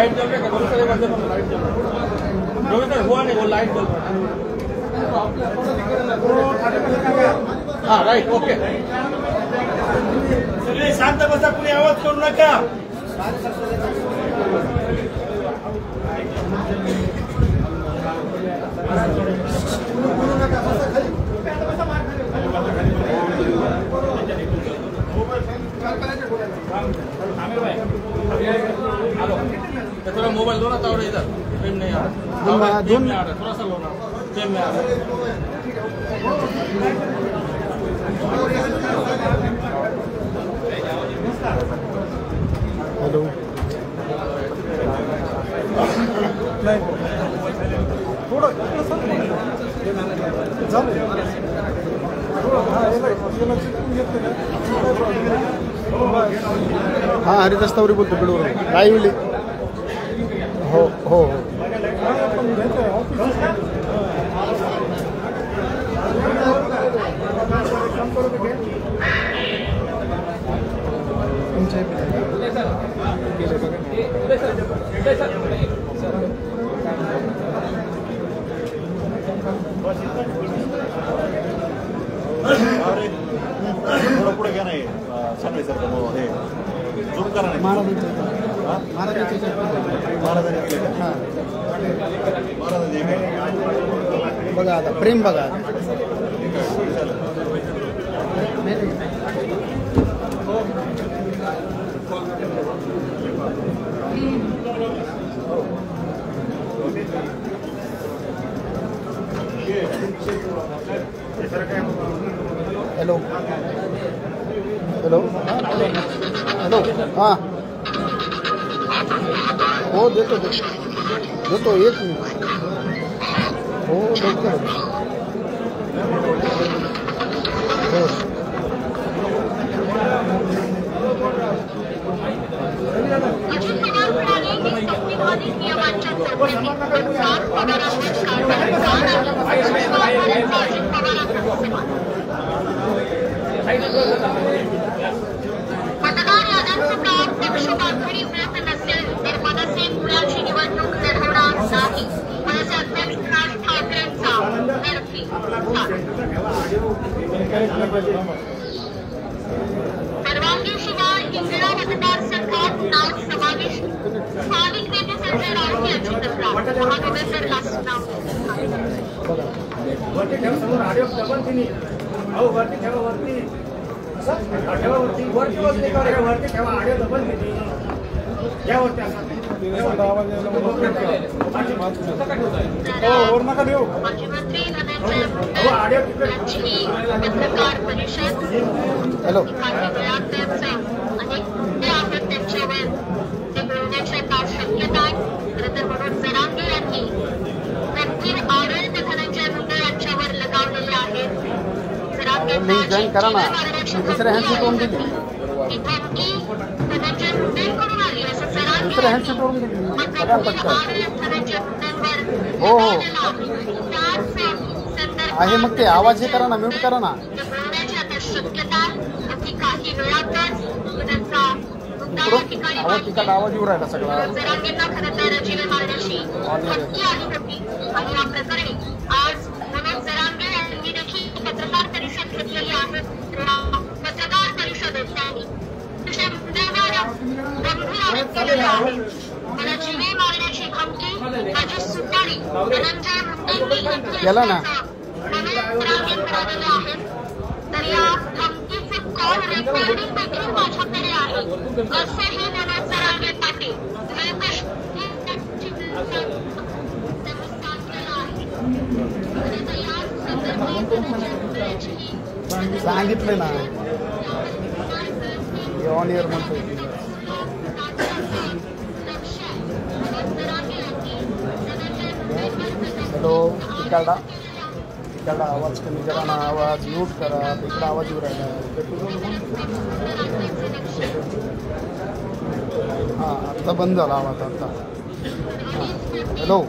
Light जल रहा है, दूसरे बंदे पर लाइट जल रहा है। जो इधर हुआ नहीं वो लाइट जल रहा है। हाँ राइट ओके। चलिए शांत बसा, कोणी आवाज करू नका। थोड़ा मोबाइल दो ना, तावड़े इधर फ्रेम नहीं आ रहा, फ्रेम में आ रहा, थोड़ा सा लो ना, फ्रेम में आ रहा। हेलो नहीं थोड़ा हाँ हरिदास तावरे बोलतो बिडवर लाईव्हली हो हो थोडं पुढे घ्या नाही सांगाय सर हे झूम करा नाही महाराजांची बघा आता प्रेम बघा हेलो हेलो हेलो हाँ हो देतो देतो एक मिनिट हो लवकर हो मतदार याद्यांचे काम पक्षपातळी व्रत नसेल तर मनसे मुलाची निवडणूक लढवणार नाही. मनसे अध्यक्ष राज ठाकरेंचा निर्णय. परवानगीशिवाय इंदिरा मतदारसंघात नाव समाविष्ट. स्थानिक नेते संजय राऊत यांची तक्रार. महावितरणला सुनावणी. मुख्यमंत्री धनंजय मुंडे यांची पत्रकार परिषद. हेलो त्यांचे अनेक मुद्दे आहेत त्यांच्यावर ते बोलण्याच्या काय शक्यता आहे. खरं तर मनोज जरांगे यांनी गंभीर आरोप धनंजय मुंडे यांच्यावर लगावलेले आहेत. जरांगेंना जॉईन करा ना दुसऱ्या हँडशी टोन दिली धनंजय मुंडेंकडून आली असं जरांगे दुसऱ्या हँडशी टोन दिली सगळ्या पटकन धनंजय मुंडेंवर हो हो आहे मग ते आवाज हे करा ना म्यूट करा ना बोलण्याची आता शक्यता अगदी काही वेळातच त्यांचा मुद्दा ठिकाणी आवाज तिकडे आवाज येऊ राहिला सगळा जरांगेंना खरं तर जीवे मारण्याची धमकी आली होती आणि या प्रकरणी आज मनोज जरांगे यांनी देखील पत्रकार परिषद घेतलेली आहे. पत्रकार परिषदेत त्यांनी मुंडेंवर गंभीर आरोप केलेले आहेत. मला जीवे मारण्याची धमकी अजित सुतारी धनंजय मुंडेंनी केला ना मनोज जरांगे मिळालेले आहेत. तर या धमकीचे कॉल रेकॉर्डिंग देखील माझ्याकडे आहे असेही मनोज जरांगे पाटील सांगितलं ना ऑन एअर म्हणतोय हॅलो तिकडा आवाज कमी करा ना आवाज म्यूट करा तिकडा आवाज येऊ राहिला हां आता बंद झाला आवाज आता हां हॅलो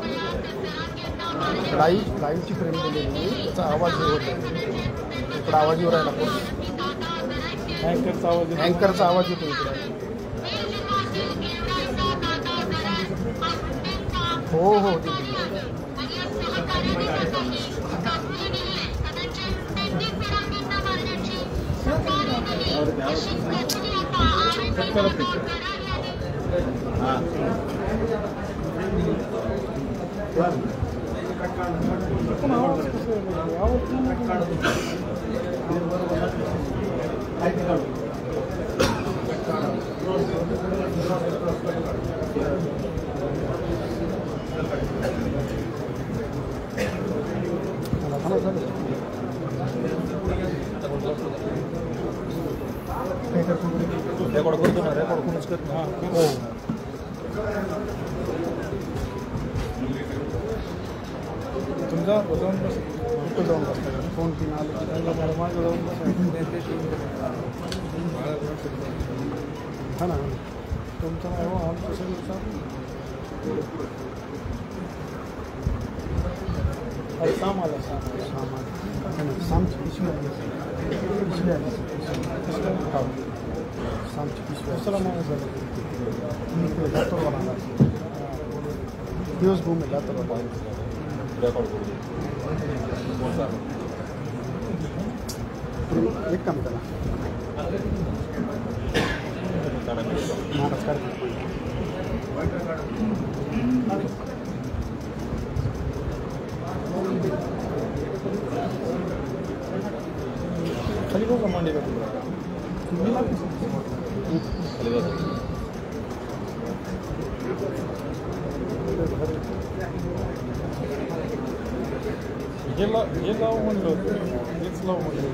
लाईव्हची फ्रेम दिलेली त्याचा आवाज हे होतो इकडं आवाज येऊ राहिला अँकरचा आवाज येतो इकडं हो हो ते रेकॉर्ड करतो ना रेकॉर्ड कोणच करतो हो तुमचा जाऊन कुठं जाऊन बसता फोन पिन आलं माझं जाऊन हा ना तुमचं नाही हो आमचं सगळं सामान सामची पिशवी सामची पिशवी असं माणूस झालं जातो मला दिवस घुमे जातो एक काम करा नमस्कार खाली बघा मांडे का हे लाव म्हणलं होतं हेच लाव म्हणलं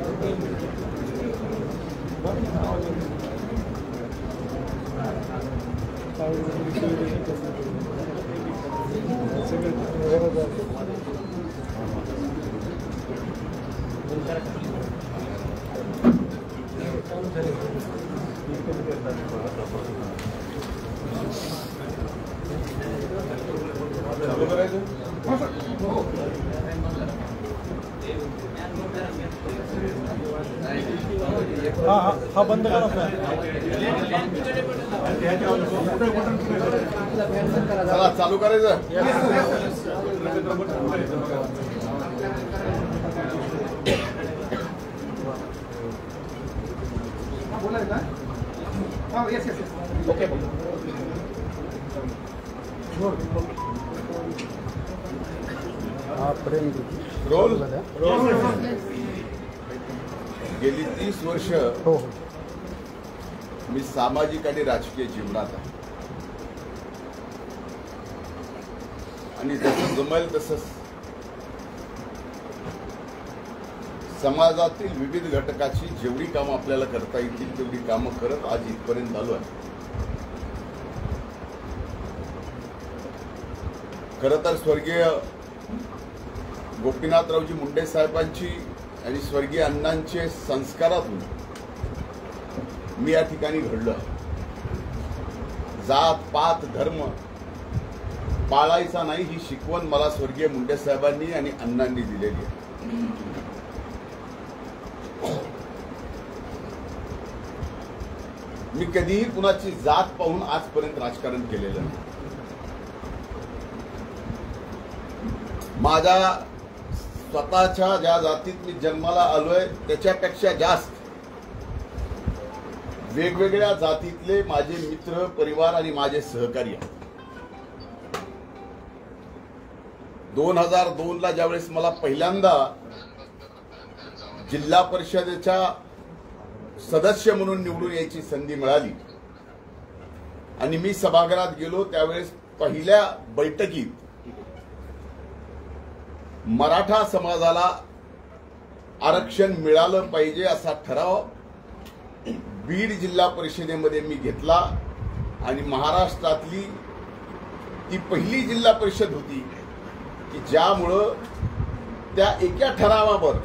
हा बंद करा चला चालू करायचं ओके हा प्रेम रोल गेली 30 वर्ष हो हो मी सामाजिक आणि राजकीय जीवनात आहे आणि जसं जमेल तसं समाजातील विविध घटकाची जेवढी कामं आपल्याला करता येतील तेवढी कामं करत आज इथपर्यंत आलो आहे. खरं तर स्वर्गीय गोपीनाथरावजी मुंडे साहेबांची आणि स्वर्गीय अण्णांचे संस्कारातून मी या ठिकाणी घडलो. जात पात धर्म पाळायचा नाही ही शिकवण मला स्वर्गीय मुंडे साहेबांनी आणि अण्णांनी दिलेली आहे. मी कधीही कुणाची जात पाहून आजपर्यंत राजकारण केलेलं नाही. माझ्या स्वतःच्या ज्या जातीत मी जन्माला आलोय त्याच्यापेक्षा जास्त वेगवेगळ्या जातीतले माझे मित्र परिवार आणि माझे सहकारी आहेत. 2002 ला ज्यावेळेस मला पहिल्यांदा जिल्हा परिषदेच्या सदस्य म्हणून निवडून यायची संधी मिळाली आणि मी सभागृहात गेलो त्यावेळेस पहिल्या बैठकीत मराठा समाजाला आरक्षण मिळालं पाहिजे असा ठराव बीड जिल्हा परिषदेमध्ये मी घेतला आणि महाराष्ट्रातली ती पहिली जिल्हा परिषद होती की ज्यामुळं त्या एका ठरावावर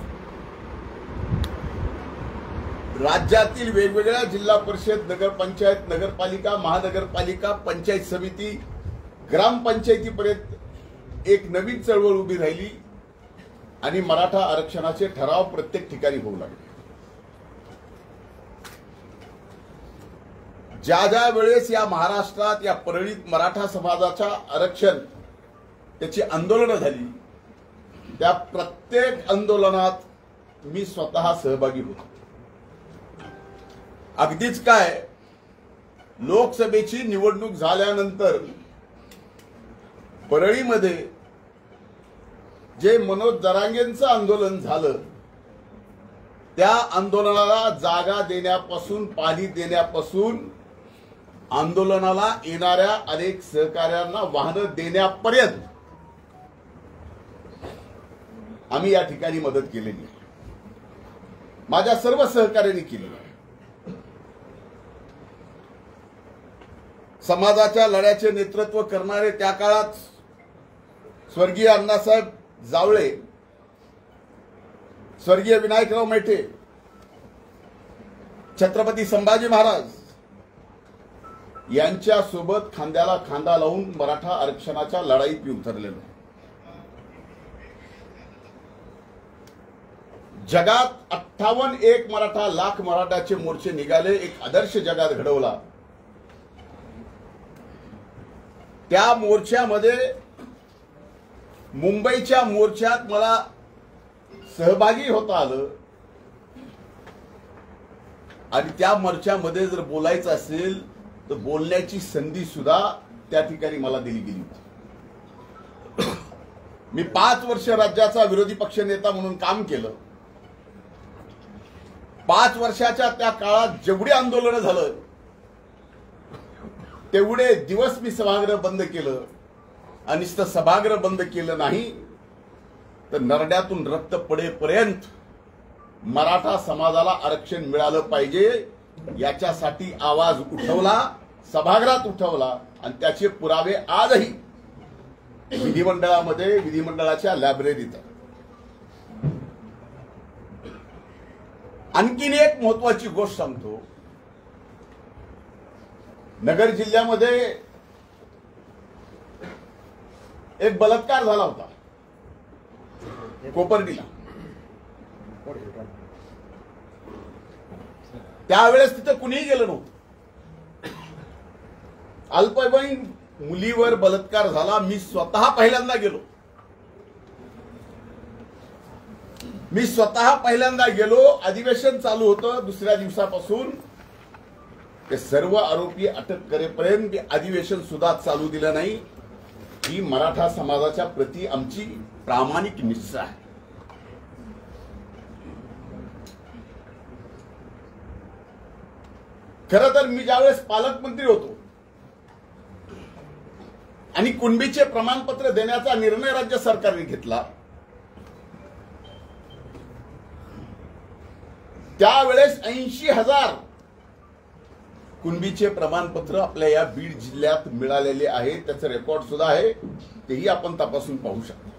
राज्यातील वेगवेगळ्या जिल्हा परिषद नगरपंचायत नगरपालिका महानगरपालिका पंचायत समिती ग्रामपंचायतीपर्यंत एक नवीन चळवळ उभी राहिली आणि मराठा आरक्षणाचे ठराव प्रत्येक ठिकाणी होऊ लागले. ज्या ज्या वेळेस या महाराष्ट्रात या परळीत मराठा समाजाचा आरक्षण त्याची आंदोलनं झाली, त्या प्रत्येक आंदोलनात मी स्वतः सहभागी होतो. अगदीच काय, लोकसभेची निवडणूक झाल्यानंतर परळीमध्ये जे मनोज जरांगेंचं आंदोलन झालं, त्या आंदोलनाला जागा देण्यापासून, पाणी देण्यापासून, आंदोलनाला येणाऱ्या अनेक सहकाऱ्यांना वाहनं देण्यापर्यंत आम्ही या ठिकाणी मदत केलेली आहे. माझ्या सर्व सहकार्यांनी केली. समाजाच्या लढ्याचे नेतृत्व करणारे त्या काळात स्वर्गीय अण्णासाहेब जावळे, स्वर्गीय विनायकराव मेटे, छत्रपती संभाजी महाराज यांच्यासोबत खांद्याला खांदा लावून मराठा आरक्षणाच्या लढाईत मी उतरलेलो. जगात 58 मराठा लाख मराठाचे मोर्चे निघाले, एक आदर्श जगात घडवला. त्या मोर्चामध्ये, मुंबईच्या मोर्चात मला सहभागी होता आलं आणि त्या मोर्चामध्ये जर बोलायचं असेल तर बोलण्याची संधी सुद्धा त्या ठिकाणी मला दिली गेली होती. मी 5 वर्ष राज्याचा विरोधी पक्ष नेता म्हणून काम केलं. 5 वर्षाच्या त्या काळात जेवढी आंदोलनं झालं तेवढे दिवस मी सभागृह बंद केलं. आणि नुसतं सभागृह बंद केलं नाही तर नरड्यातून रक्त पडेपर्यंत मराठा समाजाला आरक्षण मिळालं पाहिजे याच्यासाठी आवाज उठवला, सभागृहात उठवला. आणि त्याचे पुरावे आजही विधिमंडळामध्ये, विधिमंडळाच्या लायब्ररीत. आणखीन एक महत्वाची गोष्ट सांगतो. नगर जिल्ह्यामध्ये एक बलात्कार झाला होता कोपर्डीला. त्यावेळेस तिथं कुणीही गेलं नव्हतं. अल्पवयीन मुलीवर बलात्कार झाला. मी स्वतः पहिल्यांदा गेलो. अधिवेशन चालू होतं. दुसऱ्या दिवसापासून ते सर्व आरोपी अटक करेपर्यंत अधिवेशन सुद्धा चालू दिलं नाही. ही मराठा समाजाच्या प्रती आमची प्रामाणिक निष्ठा आहे. खरं तर मी ज्यावेळेस पालकमंत्री होतो आणि कुणबीचे प्रमाणपत्र देण्याचा निर्णय राज्य सरकारने घेतला, त्यावेळेस 80,000 कुणबीचे प्रमाणपत्र आपल्या या बीड जिल्ह्यात मिळालेले आहे. त्याचं रेकॉर्ड सुद्धा आहे, तेही आपण तपासून पाहू शकतो.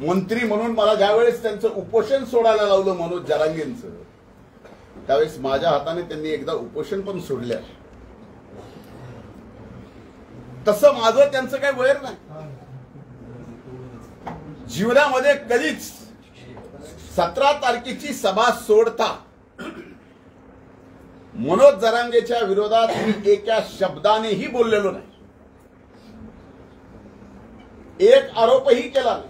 मंत्री म्हणून मला ज्यावेळेस त्यांचं उपोषण सोडायला लावलं मनोज जरांगेंचं, त्यावेळेस माझ्या हाताने त्यांनी एकदा उपोषण पण सोडलं. तसं माझं त्यांचं काही वैर नाही. जीवनामध्ये कधीच 17 तारखेची सभा सोडता मनोज जरांगेच्या विरोधात मी एका शब्दानेही बोललेलो नाही, एक आरोपही केला नाही.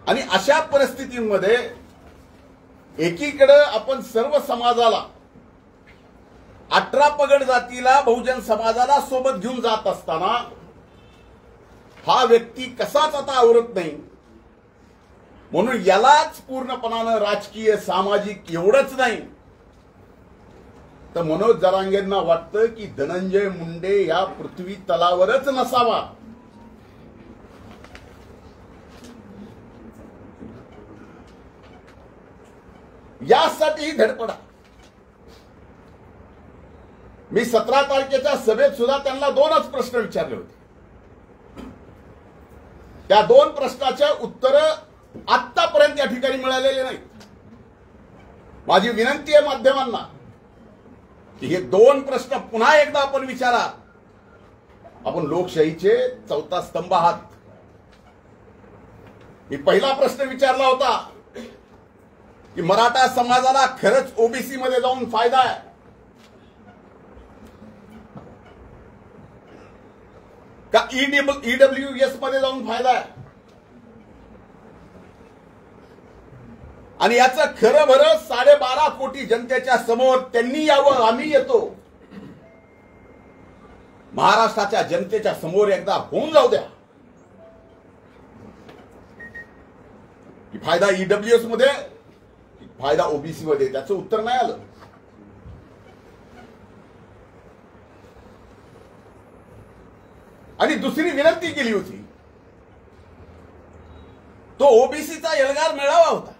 आणि अशा परिस्थितीमध्ये एकीकडे आपण सर्व समाजाला, 18 पगड जातीला, बहुजन समाजाला सोबत घेऊन जात असताना हा व्यक्ती कसाच आता आवरत नाही. म्हणून यालाच पूर्णपणानं राजकीय, सामाजिक एवढंच नाही तर मनोज जरांगेंना वाटतं की धनंजय मुंडे या पृथ्वी तलावरच नसावा. यासाठीही धडपडा. मी 17 तारखेच्या सभेत सुद्धा त्यांना 2च प्रश्न विचारले होते. त्या 2 प्रश्नाच्या उत्तरं आतापर्यंत या ठिकाणी मिळालेले नाही. माझी विनंती आहे माध्यमांना की हे 2 प्रश्न पुन्हा एकदा आपण विचारा. आपण लोकशाहीचे 4था स्तंभ आहात. मी पहिला प्रश्न विचारला होता की मराठा समाजाला खरंच ओबीसी मध्ये जाऊन फायदा आहे. का ईडब्ल्यूएस मध्ये जाऊन फायदा आहे? आणि याचं खरं भरं 12.5 कोटी जनतेच्या समोर त्यांनी यावं, आम्ही येतो. महाराष्ट्राच्या जनतेच्या समोर एकदा होऊन जाऊ द्या की फायदा ईडब्ल्यूएस मध्ये, फायदा ओबीसी मध्ये. त्याचं उत्तर नाही आलं. आणि दुसरी विनंती केली होती, तो ओबीसीचा एल्गार मेळावा होता.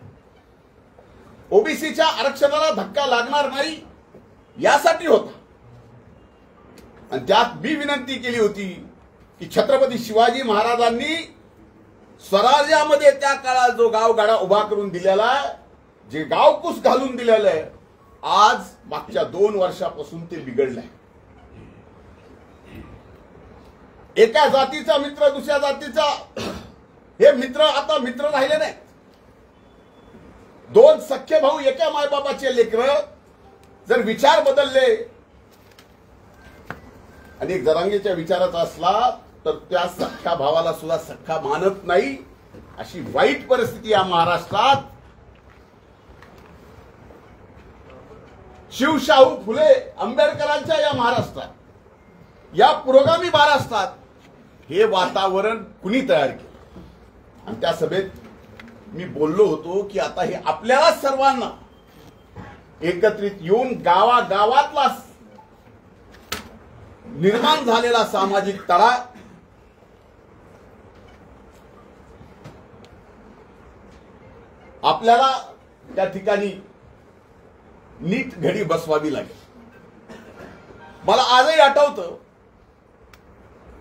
ओबीसीच्या आरक्षणाला धक्का लागणार नाही यासाठी होता. आणि त्यात मी विनंती केली होती की छत्रपती शिवाजी महाराजांनी स्वराज्यामध्ये त्या काळात जो गावगाडा उभा करून दिलेला, जे गावकूस घालून दिलेलं आहे, आज मागच्या 2 वर्षापासून ते बिघडलंय. एका जातीचा मित्र दुसऱ्या जातीचा, हे मित्र आता मित्र राहिले नाही. 2 सख्खे भाऊ एका मायबापाचे लेकर जर विचार बदलले आणि एक जरांगेच्या विचाराचा असला तर त्या सख्खा भावाला सुद्धा सख्खा मानत नाही, अशी वाईट परिस्थिती या महाराष्ट्रात. शिवशाहू फुले आंबेडकरांच्या या महाराष्ट्रात, या पुरोगामी महाराष्ट्रात हे वातावरण कुणी तयार केलं? आणि त्या सभेत मी बोललो होतो की आता हे आपल्याला सर्वांना एकत्रित येऊन गावागावातला निर्माण झालेला सामाजिक तडा आपल्याला त्या ठिकाणी नीट घडी बसवावी लागेल. मला आजही आठवतं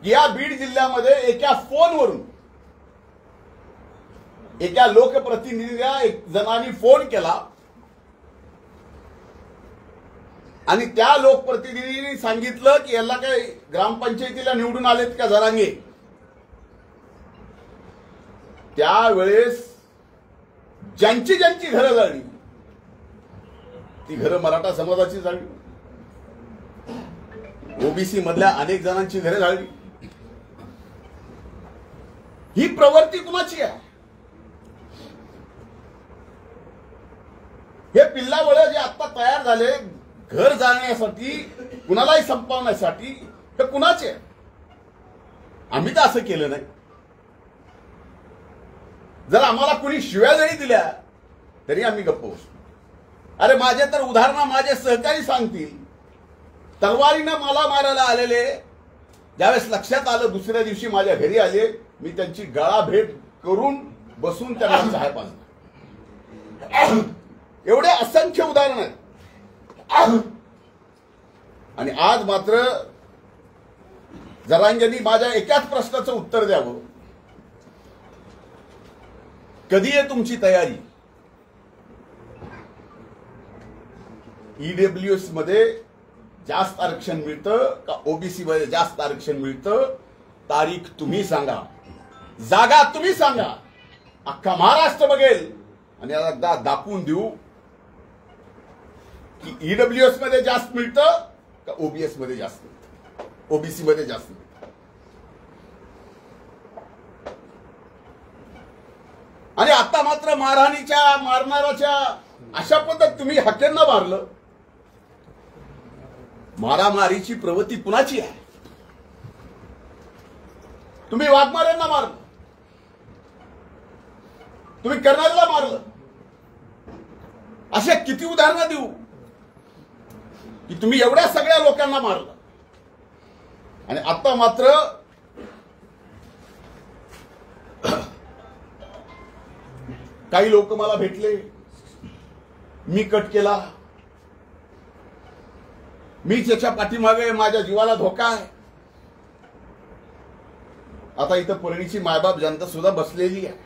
की या बीड जिल्ह्यामध्ये एका फोनवरून एका लोकप्रतिनिधीला एक जणांनी फोन केला आणि त्या लोकप्रतिनिधींनी सांगितलं की याला काय ग्रामपंचायतीला निवडून आलेत का जरांगे. त्यावेळेस ज्यांची ज्यांची घरं जाळली ती घरं मराठा समाजाची जाळली, ओबीसी मधल्या अनेक जणांची घरं जाळली. ही प्रवृत्ती कुणाची आहे? हे पिल्लावळ जे आता तयार झाले घर जाळण्यासाठी, कुणालाही संपवण्यासाठी, हे कुणाचे? आम्ही तर असं केलं नाही. जर आम्हाला कुणी शिव्या जरी दिल्या तरी आम्ही गप्प बसतो. अरे माझे तर उदाहरण माझे सहकारी सांगतील, तलवारीनं मला मारायला आलेले ज्यावेळेस लक्षात आलं, दुसऱ्या दिवशी माझ्या घरी आले, मी त्यांची गळा भेट करून बसून त्यांना चहा पाजला. एवढे असंख्य उदाहरण आहेत. आणि आज मात्र जरांगेंनी माझ्या एकाच प्रश्नाचं उत्तर द्यावं, कधी आहे तुमची तयारी? ईडब्ल्यूएस मध्ये जास्त आरक्षण मिळतं का ओबीसी मध्ये जास्त आरक्षण मिळतं? तारीख तुम्ही सांगा, जागा तुम्ही सांगा, अख्खा महाराष्ट्र बघेल आणि एकदा दाखवून देऊ की ईडब्ल्यूएस मध्ये जास्त मिळतं का ओबीएस मध्ये जास्त मिळतं, ओबीसी मध्ये जास्त मिळतं. आणि आता मात्र मारहाणीच्या मारणाराच्या अशा पद्धत तुम्ही हक्यांना मारलं. मारामारीची प्रवृत्ती कुणाची आहे? तुम्ही वाघमाऱ्यांना मारलं, तुम्ही कर्नालला मारलं. असे किती उदाहरणं देऊ की तुम्ही एवढ्या सगळ्या लोकांना मारलं. आणि आता मात्र काही लोक मला भेटले, मी कट केला, मी त्याच्या पाठीमागे, माझ्या जीवाला धोका आहे. आता इथं परळीची मायबाप जनता सुद्धा बसलेली आहे.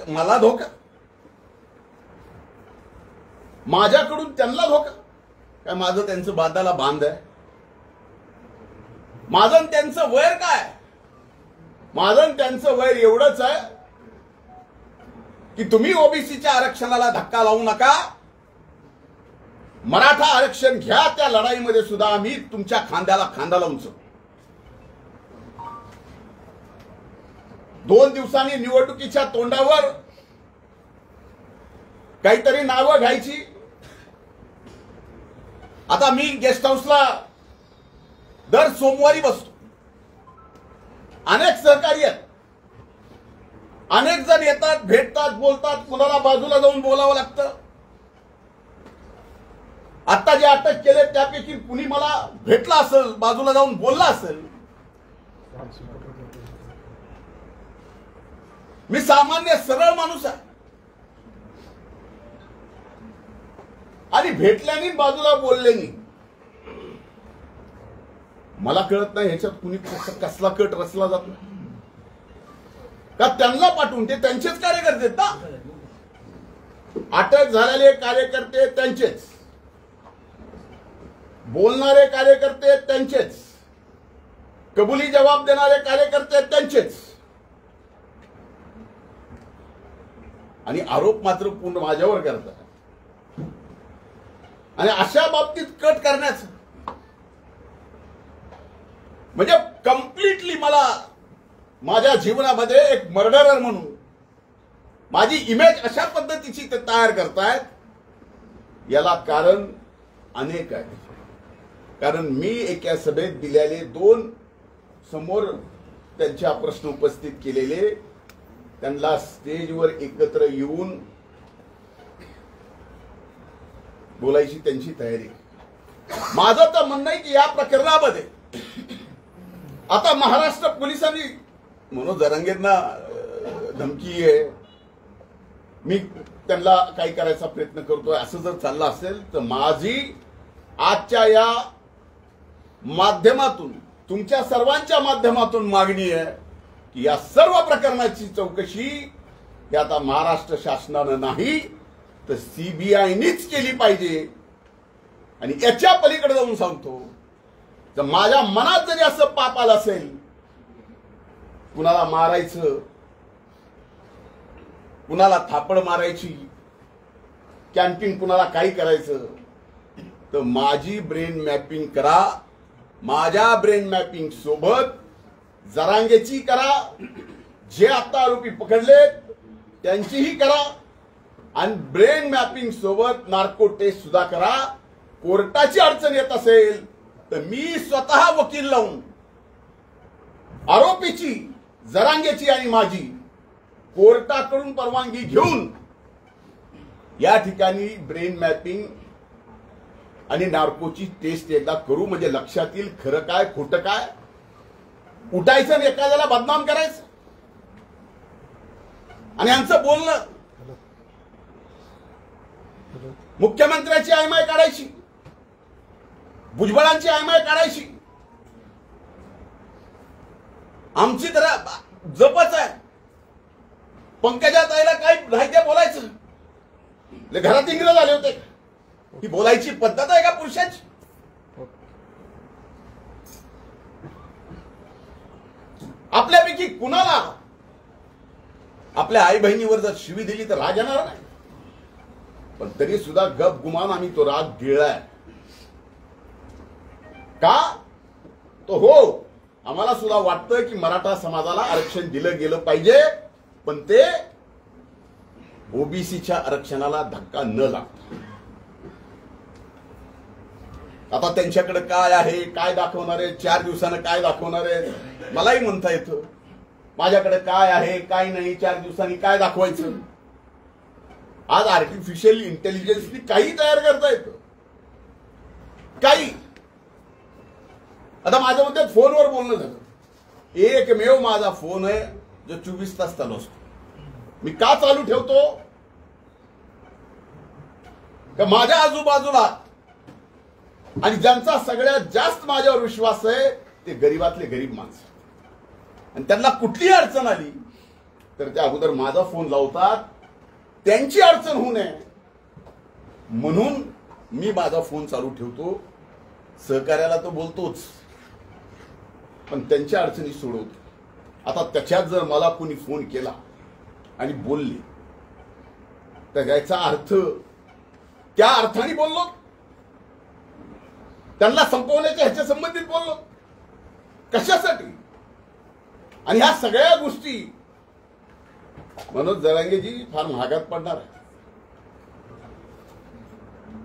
मला धोका, माझ्याकडून त्यांना धोका काय? माझं त्यांचं बांधाला बांध आहे? माझं त्यांचं वैर काय? माझं त्यांचं वैर एवढंच आहे की तुम्ही ओबीसीच्या आरक्षणाला धक्का लावू नका, मराठा आरक्षण घ्या त्या लढाईमध्ये सुद्धा आम्ही तुमच्या खांद्याला खांदा लावून चढू. 2 दिवसांनी निवडणुकीच्या तोंडावर काहीतरी नावं घ्यायची. आता मी गेस्ट हाऊसला दर सोमवारी बसतो. अनेक सहकारी आहेत, अनेक जण येतात, भेटतात, बोलतात. कुणाला बाजूला जाऊन बोलावं लागतं. आता जे अटक केले त्यापैकी कुणी मला भेटला असेल, बाजूला जाऊन बोलला असेल. मी सामान्य सरळ माणूस आहे आणि भेटल्याने बाजूला बोलल्याने मला कळत नाही ह्याच्यात कुणी कसला कट रचला जातो का. त्यांना पाठवून ते त्यांचेच कार्यकर्ते ना. अटक झालेले कार्यकर्ते त्यांचेच, बोलणारे कार्यकर्ते त्यांचेच, कबुली जबाब देणारे कार्यकर्ते त्यांचेच, आणि आरोप मात्र पूर्ण माझ्यावर करतात. आणि अशा बाबतीत कट करण्याचं म्हणजे कम्प्लिटली मला माझ्या जीवनामध्ये एक मर्डरर म्हणून माझी इमेज अशा पद्धतीची ते तयार करतायत. याला कारण अनेक आहे. कारण मी एका सभेत दिलेले 2 समोर त्यांच्या प्रश्न उपस्थित केलेले, त्यांना स्टेजवर एकत्र येऊन बोलायची त्यांची तयारी. माझं तर म्हणणं आहे की या प्रकरणामध्ये आता महाराष्ट्र पोलिसांनी मनोज जरांगेंना धमकी आहे, मी त्यांना काही करायचा प्रयत्न करतोय, असं जर चाललं असेल तर माझी आजच्या या माध्यमातून, तुमच्या सर्वांच्या माध्यमातून मागणी आहे की या सर्व प्रकरणाची चौकशी ही आता महाराष्ट्र शासनानं नाही तर सीबीआयनीच केली पाहिजे. आणि याच्या पलीकडे जाऊन सांगतो, जर माझ्या मनात जरी असं पाप आलं असेल, कुणाला मारायचं, कुणाला थापड मारायची, कॅन्टीन कुणाला काही करायचं, तर माझी ब्रेन मॅपिंग करा. माझ्या ब्रेन मॅपिंग सोबत जरांगेची करा, जे आता आरोपी पकडलेत त्यांचीही करा, आणि ब्रेन मॅपिंग सोबत नार्को टेस्ट सुद्धा करा. कोर्टाची अडचण येत असेल तर मी स्वतः वकील लावून आरोपीची, जरांगेची आणि माझी कोर्टाकडून परवानगी घेऊन या ठिकाणी ब्रेन मॅपिंग आणि नार्कोची टेस्ट एकदा करू. म्हणजे लक्षात येईल खरं काय खोटं काय. उठायचं आणि एखाद्याला बदनाम करायचं आणि यांचं बोलणं मुख्यमंत्र्याची आयमाय काढायची, भुजबळांची आयमाय काढायची. आमची तर जपच आहे. पंकजा ताईला काय राहते बोलायचं, घरात इंग्रज आले होते. ही बोलायची पद्धत आहे का पुरुषाची. आपल्यापैकी कुणाला आपल्या आई बहिणीवर जर शिवी दिली तर राग येणार नाही, पण तरी सुद्धा गप गुमान आम्ही तो राग गिळलाय का. तो हो, आम्हाला सुद्धा वाटतं की मराठा समाजाला आरक्षण दिलं गेलं पाहिजे, पण ते ओबीसीच्या आरक्षणाला धक्का न लागता. आता त्यांच्याकडे काय आहे, काय दाखवणार आहे, 4 दिवसानं काय दाखवणार आहे, मलाही म्हणता येतं. माझ्याकडे काय आहे काय नाही, 4 दिवसांनी काय दाखवायचं. आज आर्टिफिशियल इंटेलिजन्सनी काही तयार करता येतं, काही. आता माझ्या मध्ये फोनवर बोलणं झालं. एकमेव माझा फोन आहे जो 24 तास चालू असतो. मी का चालू ठेवतो का माझ्या आजूबाजूला आणि ज्यांचा सगळ्यात जास्त माझ्यावर विश्वास आहे ते गरीबातले गरीब माणसं, आणि त्यांना कुठलीही अडचण आली तर त्या अगोदर माझा फोन लावतात, त्यांची अडचण होऊ नये म्हणून मी माझा फोन चालू ठेवतो. सहकार्याला तो बोलतोच, पण त्यांच्या अडचणी सोडवतो. आता त्याच्यात जर मला कोणी फोन केला आणि बोलले तर याचा अर्थ त्या अर्थाने बोललो त्यांना संपवण्याच्या ह्याच्या संबंधित बोललो कशासाठी? आणि ह्या सगळ्या गोष्टी मनोज जरांगेजी फार महागात पडणार आहे.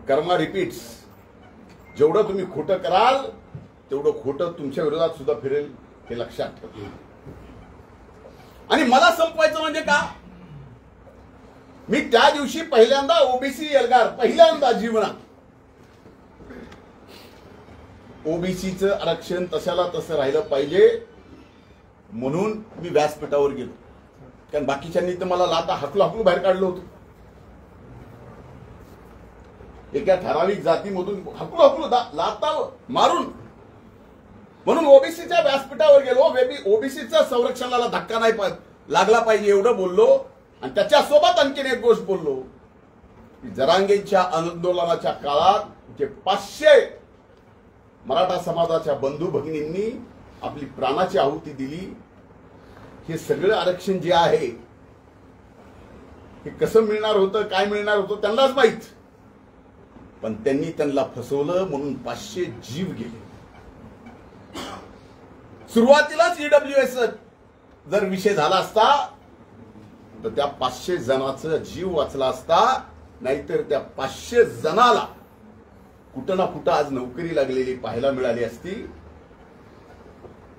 कर्मा रिपीट्स. जेवढं तुम्ही खोटं कराल तेवढं खोटं तुमच्या विरोधात सुद्धा फिरेल, हे लक्षात ठेवा. आणि मला संपवायचं म्हणजे का? मी त्या दिवशी पहिल्यांदा ओबीसी एल्गार पहिल्यांदा जीवनात ओबीसीचं आरक्षण तशाला तसं राहिलं पाहिजे म्हणून मी व्यासपीठावर गेलो. कारण बाकीच्यांनी तर मला लाता हाकलू बाहेर काढलं होतं. एका ठराविक जातीमधून हाकलू लाता मारून, म्हणून ओबीसीच्या व्यासपीठावर गेलो. ओबीसीच्या संरक्षणाला धक्का नाही लागला पाहिजे एवढं बोललो. आणि त्याच्यासोबत आणखीन एक गोष्ट बोललो की जरांगेंच्या आंदोलनाच्या काळात जे 500 मराठा समाजाच्या बंधू भगिनींनी आपली प्राणाची आहुती दिली, हे सगळं आरक्षण जे आहे हे कसं मिळणार होतं, काय मिळणार होतं त्यांनाच माहित. पण त्यांना फसवलं म्हणून 500 जीव गेले. सुरुवातीलाच ईडब्ल्यूएस जर विषय झाला असता तर त्या 500 जणांचा जीव वाचला असता. नाहीतर त्या 500 जणाला कुठं ना कुठं आज नोकरी लागलेली पाहायला मिळाली असती.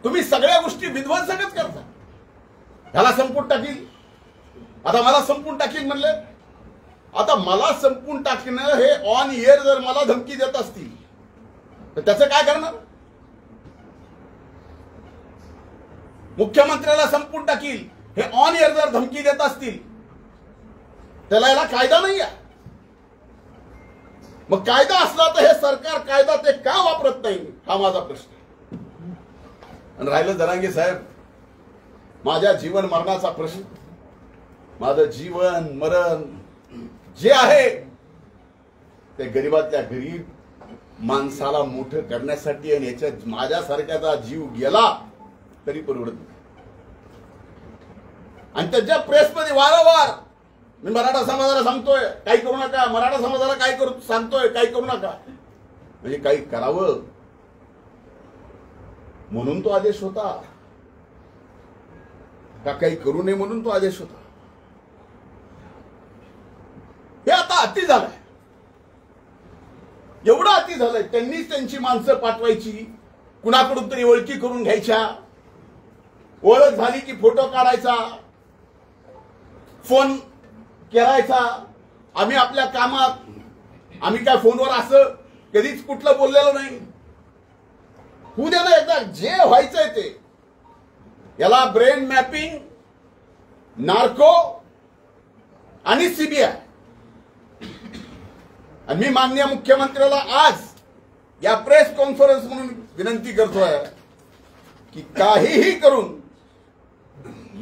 तुम्ही सगळ्या गोष्टी विध्वंसकच करता. ह्याला संपून टाकील, आता मला संपून टाकील म्हणले. आता मला संपून टाकणं हे ऑन एअर जर मला धमकी देत असतील तर त्याचं काय करणार? मुख्यमंत्र्याला संपून टाकील हे ऑन एअर जर धमकी देत असतील त्याला याला कायदा नाही आहे. मग कायदा असला तर हे सरकार कायदा ते का वापरत नाही, हा माझा प्रश्न. आणि राहिलं जरांगे साहेब, माझ्या जीवन मरणाचा प्रश्न, माझं जीवन मरण जे आहे ते गरीबातल्या गरीब माणसाला मोठं करण्यासाठी, आणि याच्यात माझ्यासारख्याचा जीव गेला तरी परवडत नाही. आणि त्याच्या प्रेसमध्ये वारंवार मी मराठा समाजाला सांगतोय काही करू नका, मराठा समाजाला काय करू सांगतोय काही करू नका. म्हणजे काही करावं म्हणून तो आदेश होता का काही करू नये म्हणून तो आदेश होता? हे आता अति झालंय, एवढं अति झालंय. त्यांनीच त्यांची माणसं पाठवायची, कुणाकडून तरी ओळखी करून घ्यायच्या, ओळख झाली की फोटो काढायचा, फोन करायचा. आम्ही आपल्या कामात, आम्ही काय फोनवर असं कधीच कुठलं बोललेलं नाही. होऊ दे ना एकदा, जे व्हायचंय ते. याला ब्रेन मॅपिंग, नार्को आणि सीबीआय. आणि मी माननीय मुख्यमंत्र्याला आज या प्रेस कॉन्फरन्स म्हणून विनंती करतोय की काहीही करून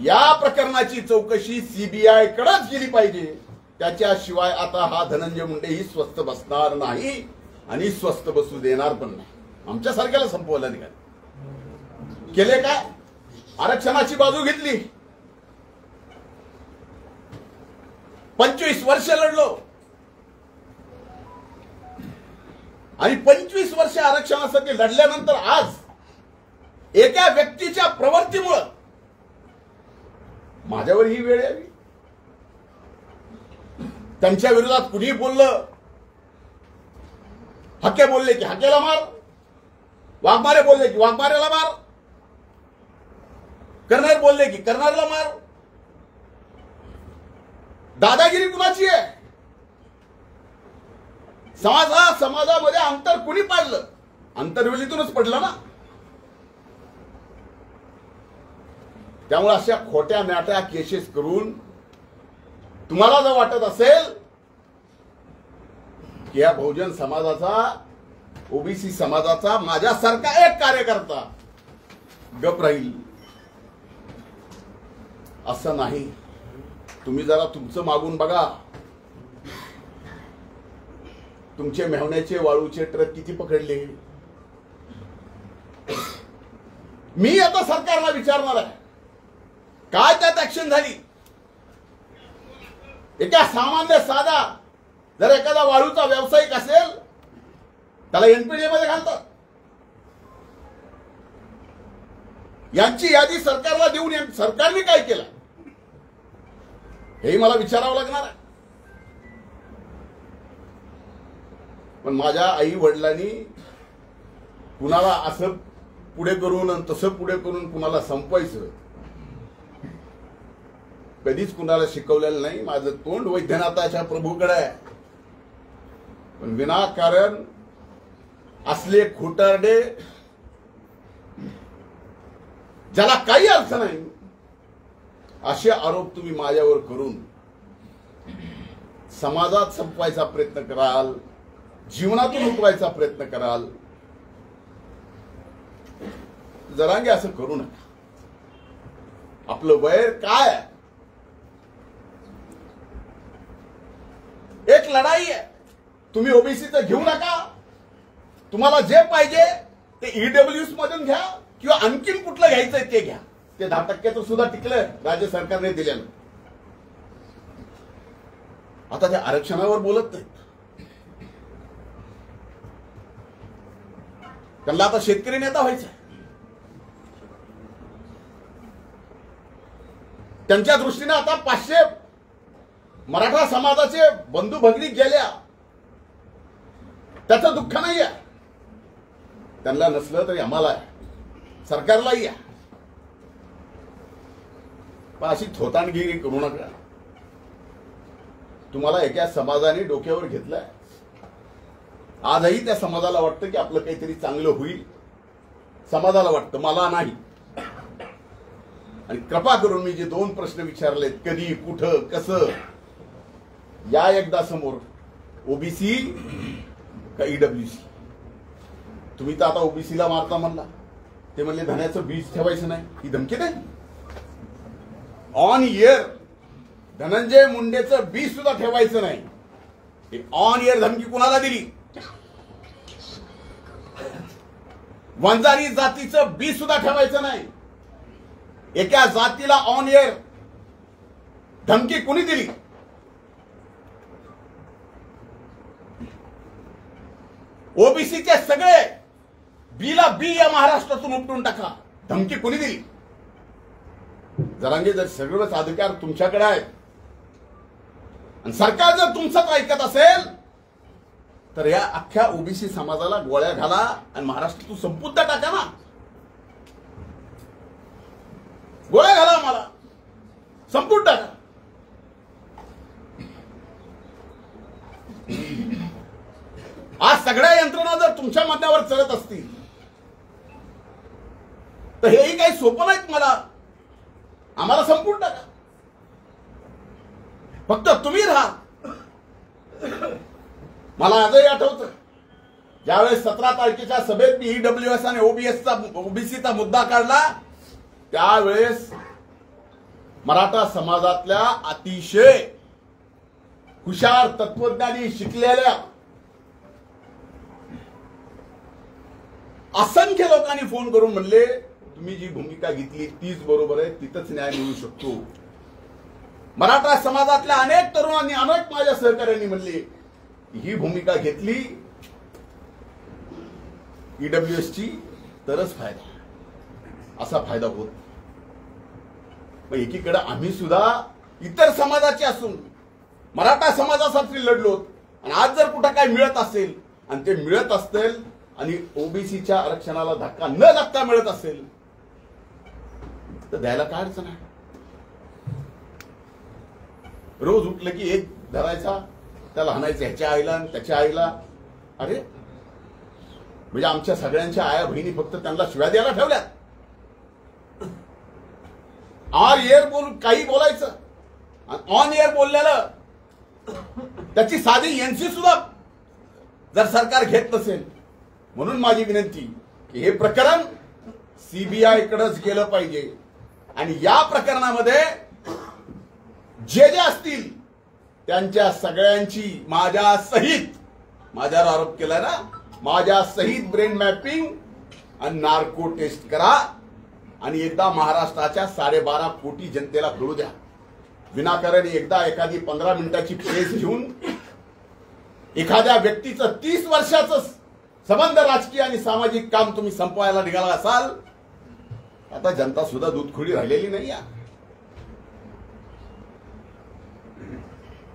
या प्रकरणाची चौकशी सीबीआय कडेच केली पाहिजे. त्याच्याशिवाय आता हा धनंजय मुंडेही स्वस्थ बसणार नाही आणि स्वस्थ बसू देणार पण नाही. आमच्यासारख्याला संपवायला निघाले. केले काय? आरक्षणाची बाजू घेतली. 25 वर्ष लढलो आणि 25 वर्ष आरक्षणासाठी लढल्यानंतर आज एका व्यक्तीच्या प्रवृत्तीमुळे माझ्यावर ही वेळ आली. त्यांच्या विरोधात कुणी बोललं, हक्के बोलले की हक्केला मार, वाघमारे बोलले की वाघमारेला मार, करणार बोलले की करणारला मार. दादागिरी कुणाची आहे? समाजामध्ये अंतर कुणी पाडलं? अंतर्वेलीतूनच पडलं ना. त्यामुळे अशा खोट्या नाट्या केसेस करून तुम्हाला जर वाटत असेल की या बहुजन समाजाचा, ओबीसी समाजाचा माझ्यासारखा एक कार्यकर्ता गप राहील, असं नाही. तुम्ही जरा तुमचं मागून बघा. तुमचे मेहण्याचे वाळूचे ट्रक किती पकडले? मी आता सरकारला विचारणार आहे काय त्यात ऍक्शन झाली. एका सामान्य साधा जर एखादा वाळूचा व्यावसायिक असेल त्याला एनपीडीए मध्ये घालतात. यांची यादी सरकारला देऊन सरकारने काय केलं हेही मला विचारावं लागणार आहे. पण माझ्या आई वडिलांनी कुणाला असं पुढे करून आणि तसं पुढे करून कुणाला संपवायचं कधीच कुणाला शिकवलेलं नाही. माझं तोंड वैद्यनाथाच्या प्रभूकडे आहे. पण विनाकारण असले खोटारडे ज्याला काही अर्थ नाही असे आरोप तुम्ही माझ्यावर करून समाजात संपवायचा प्रयत्न कराल, जीवनातून उठवायचा प्रयत्न कराल. जरांगे असं करू नका. आपलं वैर काय आहे? एक लढाई आहे. तुम्ही ओबीसीचं घेऊ नका. तुम्हाला जे पाहिजे ते ईडब्ल्यूएस मधून घ्या किंवा आणखीन कुठलं घ्यायचंय ते घ्या. ते 10% सुद्धा टिकलं राज्य सरकारने दिल्यानं. आता त्या आरक्षणावर बोलत नाहीत. त्यांना आता शेतकरी नेता व्हायचा. त्यांच्या दृष्टीने आता 500 मराठा समाजाचे बंधू भगिनी गेल्या त्याचं दुःख नाही आहे. त्यांना नसलं तरी आम्हाला आहे, सरकारलाही आहे. पण अशी थोतांडगिरी करू नका. तुम्हाला एका समाजाने डोक्यावर घेतलंय. आजही त्या समाजाला वाटतं की आपलं काहीतरी चांगलं होईल. समाजाला वाटतं, मला नाही. आणि कृपा करून मी जे 2 प्रश्न विचारलेत, कधी, कुठं, कसं, या एकदा समोर. ओबीसी का ईडब्ल्यूसी? तुम्ही तर आता ओबीसीला मारता म्हणला. ते म्हणले धन्याचं बीज ठेवायचं नाही. ही धमकी नाही. ऑन इयर धनंजय मुंडेचं बीज सुद्धा ठेवायचं नाही. ऑन इयर धमकी कुणाला दिली? वंजारी जातीचं बीज सुद्धा ठेवायचं नाही. एका जातीला ऑन इयर धमकी कुणी दिली? ओबीसीचे सगळे बीला बी या महाराष्ट्रातून उपटून टाका. धमकी कुणी दिली? जरांगे, जर सगळेच अधिकार तुमच्याकडे आहेत आणि सरकार जर तुमचंच ऐकत असेल तर या अख्ख्या ओबीसी समाजाला गोळ्या घाला आणि महाराष्ट्रातून संपून टाका ना. गोळ्या घाला, मला संपून टाका. आज सगळ्या यंत्रणा जर तुमच्या म्हणण्यावर चलत असतील तर हेही काही सोपं नाहीत. आम्हाला संपून टाका. फक्त तुम्ही राहा. मला आजही आठवतं ज्यावेळेस 17 तारखेच्या सभेत मी ईडब्ल्यूएस आणि ओबीसीचा मुद्दा काढला त्यावेळेस मराठा समाजातल्या अतिशय हुशार, तत्वज्ञानी, शिकलेल्या असंख्य लोकांनी फोन करून म्हणले तुम्ही जी भूमिका घेतली तीच बरोबर आहे, तिथंच न्याय मिळू शकतो. मराठा समाजातल्या अनेक तरुणांनी, अनेक माझ्या सहकार्यांनी म्हणले ही भूमिका घेतली ईडब्ल्यूएसची तरच फायदा, असा फायदा होत. मग एकीकडे आम्ही सुद्धा इतर समाजाचे असून मराठा समाजासाठी लढलो आणि आज जर कुठं काय मिळत असेल आणि ते मिळत असतील आणि ओबीसीच्या आरक्षणाला धक्का न लागता मिळत असेल तर द्यायला काय अडचण आहे? रोज उठलं की एक धरायचा, त्याला हाणायचं ह्याच्या आईला आणि त्याच्या आईला. अरे म्हणजे आमच्या सगळ्यांच्या आया बहिणी फक्त त्यांना शिव्या द्यायला ठेवल्यात. ऑन एअर बोलून काही बोलायचं, ऑन एअर बोललेलं त्याची साधी एनसी सुद्धा जर सरकार घेत नसेल. म्हणून माझी विनंती की हे प्रकरण सीबीआय कडेच गेलं पाहिजे आणि या प्रकरणामध्ये जे जे असतील त्यांच्या सगळ्यांची माझ्या सहित, माझ्यावर आरोप केलाय ना, माझ्या सहित ब्रेन मॅपिंग आणि नार्को टेस्ट करा आणि एकदा महाराष्ट्राच्या 12.5 कोटी जनतेला कळू द्या. विनाकारण एकदा एखादी 15 मिनिटाची प्रेस घेऊन एखाद्या व्यक्तीचं 30 वर्षाचं संबंध राजकीय आणि सामाजिक काम तुम्ही संपवायला निघाला असाल, आता जनता सुद्धा दूधखोडी राहिलेली नाही आहे.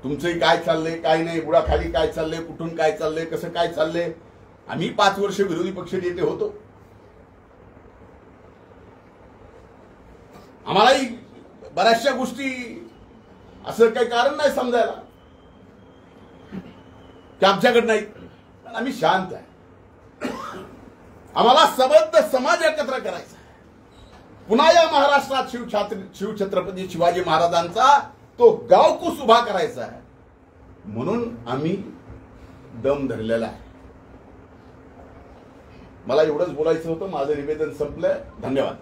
तुमचंही काय चाललंय काय नाही, बुडाखाली काय चाललंय, कुठून काय चाललंय, कसं काय चाललंय. आम्ही 5 वर्ष विरोधी पक्ष नेते होतो. आम्हालाही बऱ्याचशा गोष्टी असं काही कारण नाही समजायला की आमच्याकडे नाही. पण आम्ही शांत आहे. आम्हाला सबंध समाज एकत्र करायचा आहे. पुन्हा या महाराष्ट्रात शिवछत्रपती शिवाजी महाराजांचा तो गावकूस उभा करायचा आहे. म्हणून आम्ही दम धरलेला आहे. मला एवढंच बोलायचं होतं. माझं निवेदन संपलंय. धन्यवाद.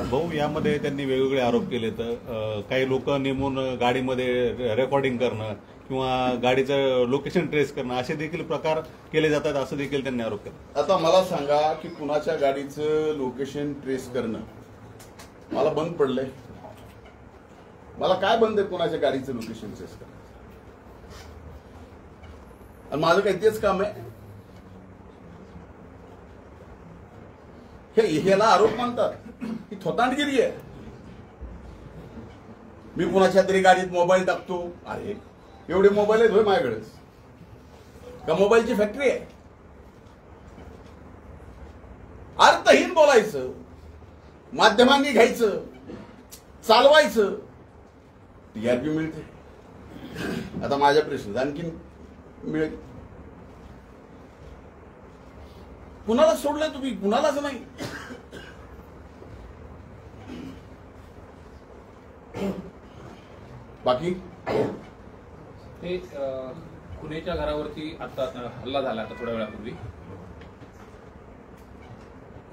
भाऊ, यामध्ये त्यांनी वेगवेगळे आरोप केले. तर काही लोक नेमून गाडीमध्ये रेकॉर्डिंग करणं किंवा गाडीचं लोकेशन ट्रेस करणं असे देखील प्रकार केले जातात, असं देखील त्यांनी आरोप केला. आता मला सांगा की कुणाच्या गाडीचं लोकेशन ट्रेस करणं मला बंद पडलंय. मला काय बंद आहे कुणाच्या गाडीचं लोकेशन ट्रेस करणं? आणि माझं काही तेच काम आहे. ह्याला आरोप मानतात ही थोतांडगिरी आहे. मी कुणाच्या तरी गाडीत मोबाईल टाकतो. अरे एवढे मोबाईल आहेत होय माझ्याकडेच का मोबाईलची फॅक्टरी आहे? अर्थहीन बोलायचं, माध्यमांनी घ्यायचं, चालवायचं, टीआरपी मिळते. आता माझ्या प्रश्न आणखी मिळेल. कुणाला सोडलं तुम्ही? कुणालाच नाही. बाकी ते खुनेच्या घरावरती आता हल्ला झाला. आता थोड्या वेळापूर्वी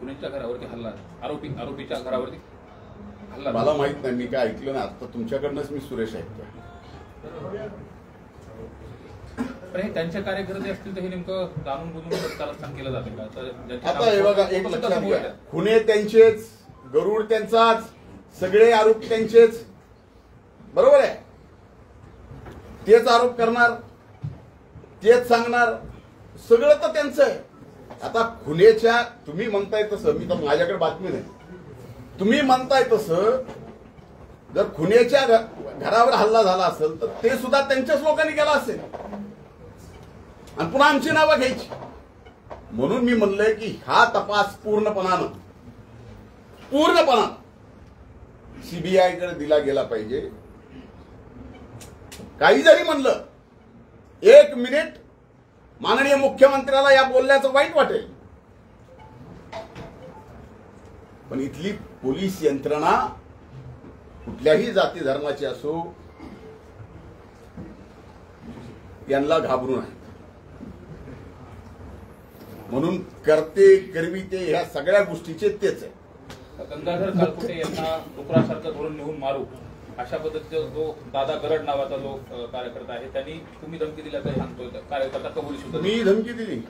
खुनेच्या घरावरती हल्ला, आरोपीच्या घरावरती हल्ला. मला माहित नाही, मी काय ऐकलं ना. आता तुमच्याकडनंच मी सुरेश ऐकतोय. पण हे त्यांचे कार्यकर्ते असतील तर हे नेमकं जाणून बुजून कारस्थान केलं जाते का? आता हे बघा, एक लक्षात घ्या, खुने त्यांचेच, गरुड त्यांचाच, सगळे आरोप त्यांचेच. बरोबर आहे. तेच आरोप करणार, तेच सांगणार, सगळं तर त्यांचं आहे. आता खुनेच्या तुम्ही म्हणताय तसं, मी तर माझ्याकडे बातमी नाही, तुम्ही म्हणताय तसं जर खुनेच्या घरावर हल्ला झाला असेल तर ते सुद्धा त्यांच्याच लोकांनी केला असेल आणि पुन्हा आमची नावं घ्यायची. म्हणून मी म्हणलंय की हा तपास पूर्णपणानं सीबीआयकडे दिला गेला पाहिजे. काही जरी म्हणलं, 1 मिनिट माननीय मुख्यमंत्र्याला या बोलण्याचं वाईट वाटेल, पण इथली पोलीस यंत्रणा कुठल्याही जाती धर्माची असो यांना घाबरून आहे. म्हणून करते करविते ह्या सगळ्या गोष्टीचे तेच आहे. गंगाधर कालकुटे यांना डुकरासारखं धरून नेऊन मारू अशा पद्धतीचा जो दादा गरड नावाचा जो कार्यकर्ता आहे त्यांनी तुम्ही धमकी दिल्याचं सांगतोय. कार्यकर्ता कबुली सुद्धा मी धमकी दिली.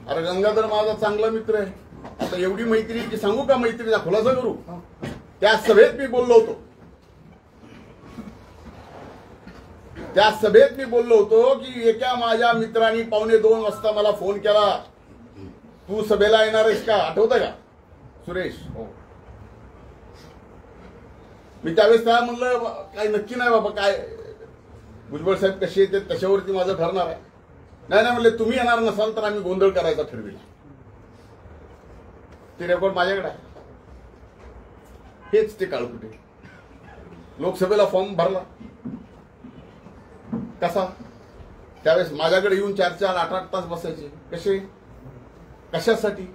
अरे गंगाधर माझा चांगला मित्र आहे. आता एवढी मैत्री की सांगू का? मैत्रीचा खुलासा करू. त्या सभेत मी बोललो होतो. त्या सभेत मी बोललो होतो की एका माझ्या मित्रांनी 1:45 वाजता मला फोन केला, तू सभेला येणार आहेस का? आठवतं का सुरेश? हो. मी त्यावेळेस काय म्हणलं, काय नक्की नाही बाबा, काय भुजबळ साहेब कसे येते त्याच्यावरती माझं ठरणार आहे. नाही म्हणले, तुम्ही येणार नसाल तर आम्ही गोंधळ करायचा ठरविला. ते रेकॉर्ड माझ्याकडे आहे. हेच ते काळकुटे. लोकसभेला फॉर्म भरला कसा? त्यावेळेस माझ्याकडे येऊन 4-4, 8-8 तास बसायचे. कसे? कशासाठी?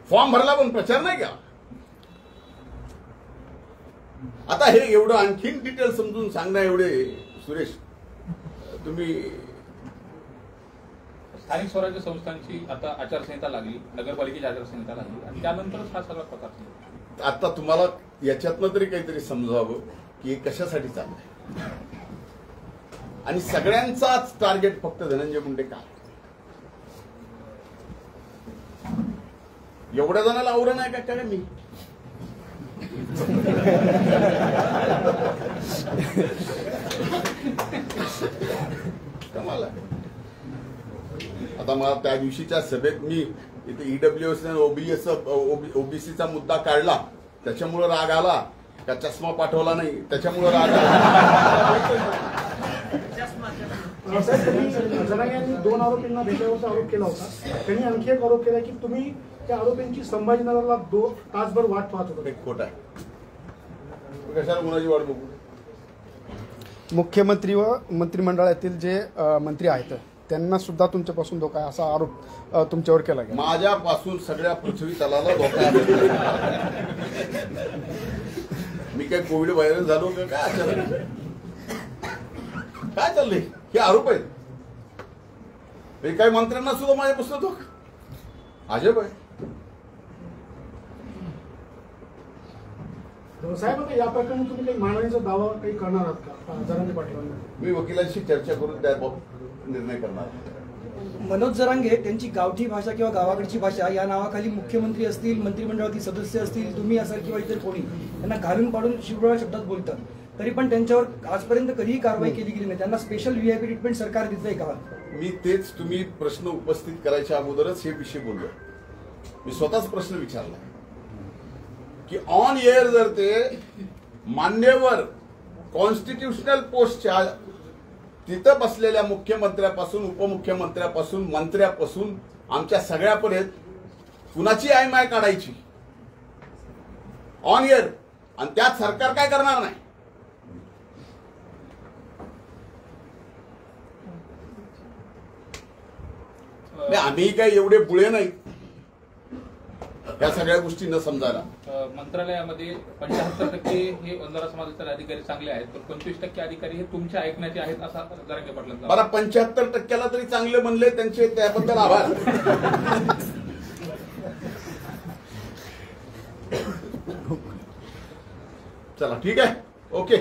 फॉर्म भरला पण प्रचार नाही का? आता हे एवढं आणखीन डिटेल समजून सांगणं एवढे सुरेश तुम्ही. स्थानिक स्वराज्य संस्थांची आता आचारसंहिता लागली, नगरपालिकेची आचारसंहिता लागली आणि त्यानंतरच हा सगळा प्रकार. आता तुम्हाला याच्यातनं तरी काहीतरी समजावं की हे कशासाठी चाललंय आणि सगळ्यांचाच टार्गेट फक्त धनंजय मुंडे का? एवढ्या जणांना आवरण आहे का काय? मी आता मला त्या दिवशीच्या सभेत मी इथे ईडब्ल्यूएस ओबीसीचा मुद्दा काढला, त्याच्यामुळे राग आला का चष्मा पाठवला नाही त्याच्यामुळे राग आला? जरांगे यांनी 2 आरोपींना भेटल्याचा आरोप केला होता. त्यांनी आणखी एक आरोप केला की तुम्ही त्या आरोपींची संभाजीनगरला 2 तासभर वाट पाहत होता. एक खोट आहे. कशाला कोणाची वाट बघू? मुख्यमंत्री व मंत्रिमंडळातील जे मंत्री आहेत त्यांना सुद्धा तुमच्यापासून धोका आहे असा आरोप तुमच्यावर केला गेला. माझ्यापासून सगळ्या पृथ्वी तलाला धोका आहे. मी काय कोविड व्हायरल झालो का काय अचानक? काय चाललंय? हे आरोप आहेत. हे काही मंत्र्यांना सुद्धा माझ्यापासून धोका. अजब आहे. साहेब या प्रकरणी तुम्ही काही मानहानीचा दावा काही करणार आहात का जरांगे पाटलांना? मी वकिलांशी चर्चा करून त्याबाबत निर्णय करणार. मनोज जरांगे त्यांची गावठी भाषा किंवा गावाकडची भाषा या नावाखाली मुख्यमंत्री असतील, मंत्रिमंडळातील सदस्य असतील, तुम्ही असाल किंवा इतर कोणी त्यांना घालून पाडून शिवराळ शब्दात बोलतात, तरी पण त्यांच्यावर आजपर्यंत कधीही कारवाई केली गेली नाही. त्यांना स्पेशल व्हीआयपी ट्रीटमेंट सरकार देतंय का? मी तेच तुम्ही प्रश्न उपस्थित करायच्या अगोदरच हे विषय बोललो. मी स्वतःच प्रश्न विचारला की ऑन एअर जर ते मान्यवर कॉन्स्टिट्युशनल पोस्टच्या तिथं बसलेल्या मुख्यमंत्र्यापासून उपमुख्यमंत्र्यापासून मंत्र्यापासून आमच्या सगळ्यापर्यंत कुणाची आयमाय काढायची ऑन एअर, आणि त्यात सरकार काय करणार नाही. आम्ही काय एवढे बुळे नाही या सगळ्या गोष्टी न समजायला. मंत्रालयामध्ये 75% हे बंजारा समाजाचे अधिकारी चांगले आहेत, पण 25% अधिकारी हे तुमच्या ऐकण्याचे आहेत असा जरांगे पाटलांचा. मला 75%ला तरी चांगले म्हणले, त्यांचे त्याबद्दल आभार. चला ठीक आहे, ओके,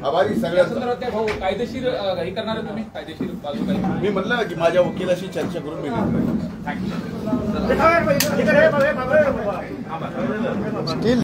आभारी सगळ्यांचा. संदर्भात काय भाऊ कायदेशीर हे करणार तुम्ही कायदेशीर बाजू काही? मी म्हटलं ना की माझ्या वकिलाशी चर्चा करून मी थँक्यू. स्टील